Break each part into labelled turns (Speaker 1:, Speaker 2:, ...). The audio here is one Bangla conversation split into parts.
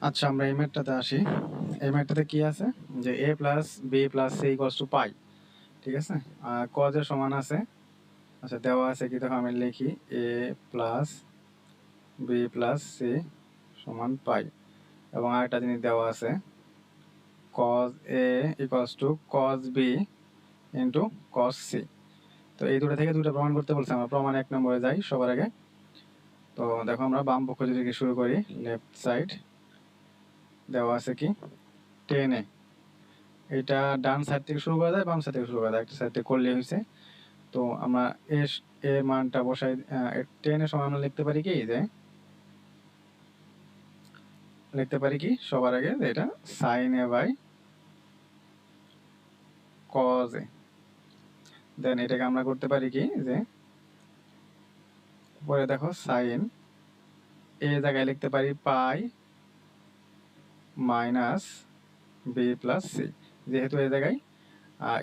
Speaker 1: আচ্ছা, আমরা এই ম্যাথটাতে আসি। এই ম্যাথটাতে কি আছে যে a plus B plus C equals to pi, ঠিক আছে। আর cos এর সমান আছে, আচ্ছা দেওয়া আছে কি, দেখো আমি লিখি a plus B plus C সমান পাই, এবং আরেকটা জিনিস দেওয়া আছে cos a equals to cos b into cos c। তো এই দুটো থেকে দুটো প্রমাণ করতে বলছে, আমরা প্রমাণ 1 নম্বরে যাই সবার আগে। তো দেখো আমরা বাম পক্ষ থেকে শুরু করি, লেফট সাইড দেওয়া আছে কি 10a, এটা ডান সাইড থেকে শুরু করা যায়, বাম সাইড থেকে শুরু করা যায়, একটা সাইড থেকে করলে হয়েছে। তো আমরা এর মানটা বসাই, 10 এর সময় আমরা লিখতে পারি কি, যে সবার আগে যে এটা sine A by cos A. Then এটাকে আমরা করতে পারি কি, যে পরে দেখো সাইন এ জায়গায় লিখতে পারি pi minus B plus C, যেহেতু এই জায়গায়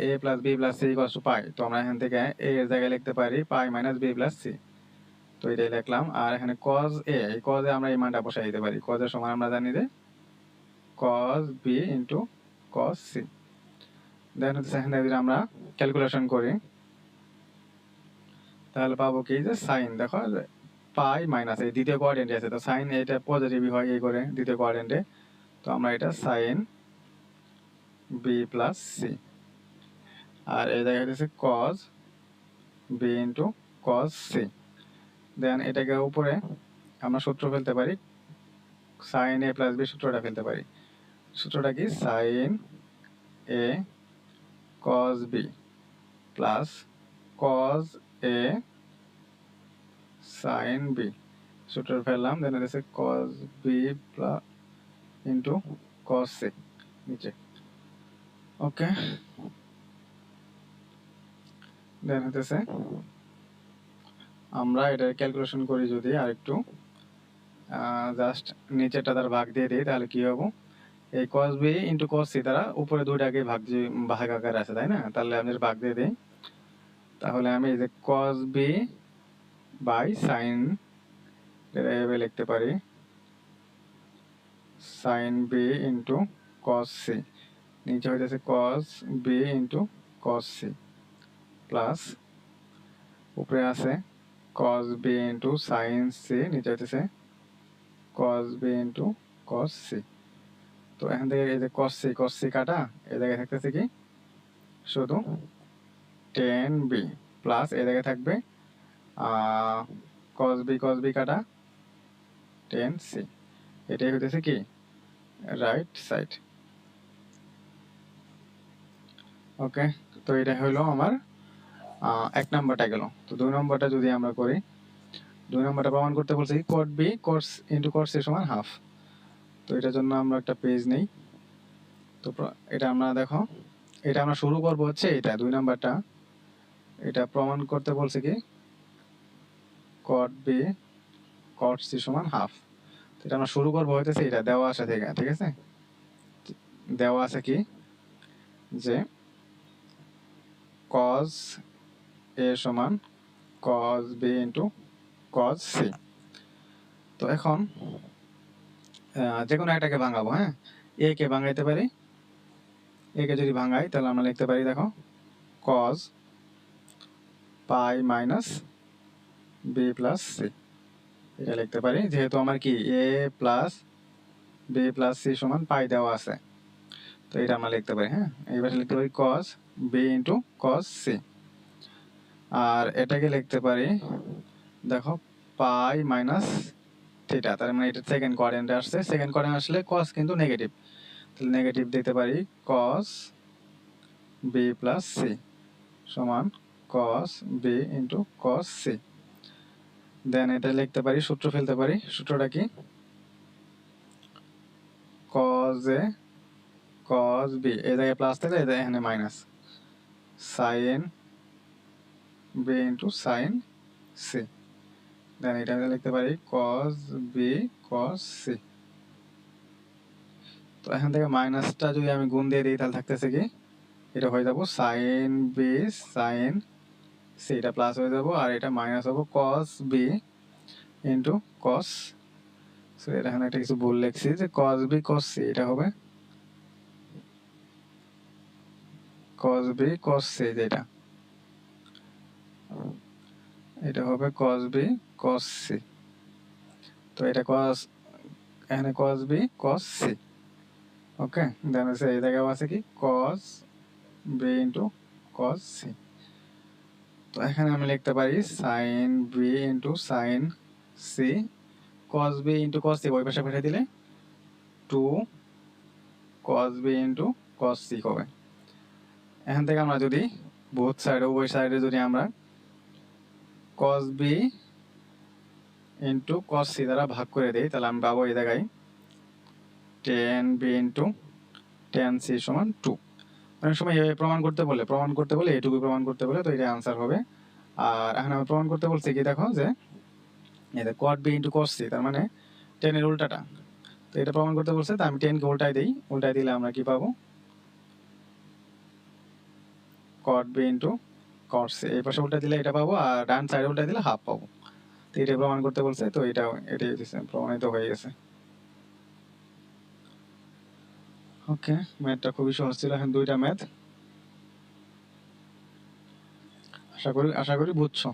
Speaker 1: A plus B plus C equals to pi, তো আমরা এখান থেকে এ এর জায়গায় লিখতে পারি pi minus B plus C. তো এটাই লিখলাম। আর এখানে কজ এ, এই কজ এ আমরা এই মানটা বসাই দিতে পারি, কজ এর সমান আমরা জানি যে cos B into cos C. Then হচ্ছে এখানে যদি আমরা ক্যালকুলেশন করি তাহলে পাবো কি, যে সাইন দেখো পাই মাইনাস এই দ্বিতীয় কোয়াড্রেন্টে আছে, তো সাইন এটা পজিটিভই হয় এই করে দ্বিতীয় কোয়াড্রেন্টে, তো আমরা এটা সাইন বি প্লাস সি। আর এই জায়গায় হচ্ছে cos B into cos C. Then এটাকে উপরে আমরা সূত্র ফেলতে পারি, সাইন এ প্লাস বি সূত্রটা ফেলতে পারি। সূত্রটা কি, sine A cos B plus cos A sine B, সূত্র ফেললাম। দেন হচ্ছে cos B plus into cos C নিচে, ওকে। দেন হতেছে আমরা এটা ক্যালকুলেশন করি যদি আর একটু জাস্ট নিচেরটা তার ভাগ দিয়ে দিই, তাহলে কি হবো, এই cos b into cos c তারা উপরে দুইটাকে ভাগ আকারে আছে, তাই না? তাহলে আমি ভাগ দিয়ে দিই, তাহলে আমি এই যে cos b বাই sin এভাবে লিখতে পারি sin b into cos c, নিচে হইতেছে cos b into cos c plus উপরে আছে cos b into sin c, নিচে হইতেছে cos b into cos c। তো এখান থেকে এই যে cos c কাটা, এই জায়গায় থাকতেছে কি শুধু 10b প্লাস এই জায়গায় থাকবে cos b কাটা 10c, এটাই হইতেছে কি রাইট সাইড, ওকে। তো এটা হলো আমার 1 নাম্বারটা গেল। তো 2 নম্বরটা যদি আমরা করি, 2 নম্বরটা প্রমাণ করতে বলছি cot b cos into cot c সমান হাফ। তো এটার জন্য আমরা একটা পেজ নেই। তো এটা আমরা দেখো, এটা আমরা শুরু করব হচ্ছে এটা 2 নাম্বারটা, এটা প্রমাণ করতে বলছে কি cot b cot c সমান হাফ। তো এটা আমরা শুরু করব হইতেছে এটা দেওয়া আছে থেকে, ঠিক আছে। দেওয়া আছে কি, যে cos a সমান cos b into cos c। তো এখন যে কোনো একটাকে ভাঙাবো, হ্যাঁ। a কে ভাঙাইতে পারি, a কে যদি ভাঙাই তাহলে আমরা লিখতে পারি দেখো cos পাই মাইনাস b প্লাস c, এটা লিখতে পারি, যেহেতু আমার কি a plus b plus c সমান পাই দেওয়া আছে, তো এটা আমরা লিখতে পারি, হ্যাঁ। এইবার লিখতে পারি cos b into cos c। আর এটাকে লিখতে পারি দেখো পাই মাইনাস থিটা, তার মানে এটা সেকেন্ড কোয়াড্রেন্টে আসছে, সেকেন্ড কোয়াড্রেন্টে আসলে cos কিন্তু নেগেটিভ, তাহলে নেগেটিভ দিতে পারি cos b প্লাস c সমান cos b into cos c। দেন এটা লিখতে পারি, সূত্র ফেলতে পারি, সূত্রটা কি cos a cos b, এই জায়গায় প্লাস থাকলে এই জায়গায় এখানে minus, sin b into sin c। দেন এটা লিখতে পারি cos b cos c। তো এখান থেকে মাইনাসটা যদি আমি গুণ দিয়ে দিই তাহলে থাকতেছে কি, এটা হয়ে যাব sin b sin c, এটা প্লাস হয়ে যাব, আর এটা মাইনাস হবে cos b into cos so এখানে একটা কিছু ভুল লিখছি যে cos b cos c, এটা হবে cos b cos c, যেটা এটা হবে cos b cos c। তো এটা cos, এখানে cos b cos c। ওকে, দেন হচ্ছে এই জায়গায় আছে কি cos b into cos c। তো এখানে আমি লিখতে পারি sin b into sin c, cos b into cos c ওই পাশে পাঠিয়ে দিলে 2 cos b into cos c হবে। এখান থেকে আমরা যদি বোথ সাইডে, উভয় সাইডে যদি আমরা cos b into cos c দ্বারা ভাগ করে দিই, তাহলে আমি পাবো এই জায়গায় tan b into tan c সমান 2। অনেক সময় এভাবে প্রমাণ করতে বলে এটুকু প্রমাণ করতে বলে, তো এটা আনসার হবে। আর এখন আমি প্রমাণ করতে বলছি কি, দেখো যে এটা cot b into cos c, তার মানে tan এর উল্টাটা। তো এটা প্রমাণ করতে বলছে, তো আমি tan কে উল্টাই দিই, উল্টাই দিলে আমরা কি পাবো cot b into cot c, এই পাশে উল্টা দিলে এটা পাবো, আর ডান সাইডে উল্টা দিলে হাফ পাবো। তো এটা প্রমাণ করতে বলছে, তো এটাই প্রমাণিত হয়ে গেছে। ওকে, ম্যাথটা খুবই সহজ ছিল। এখন দুইটা ম্যাথ, আশা করি বুঝছো।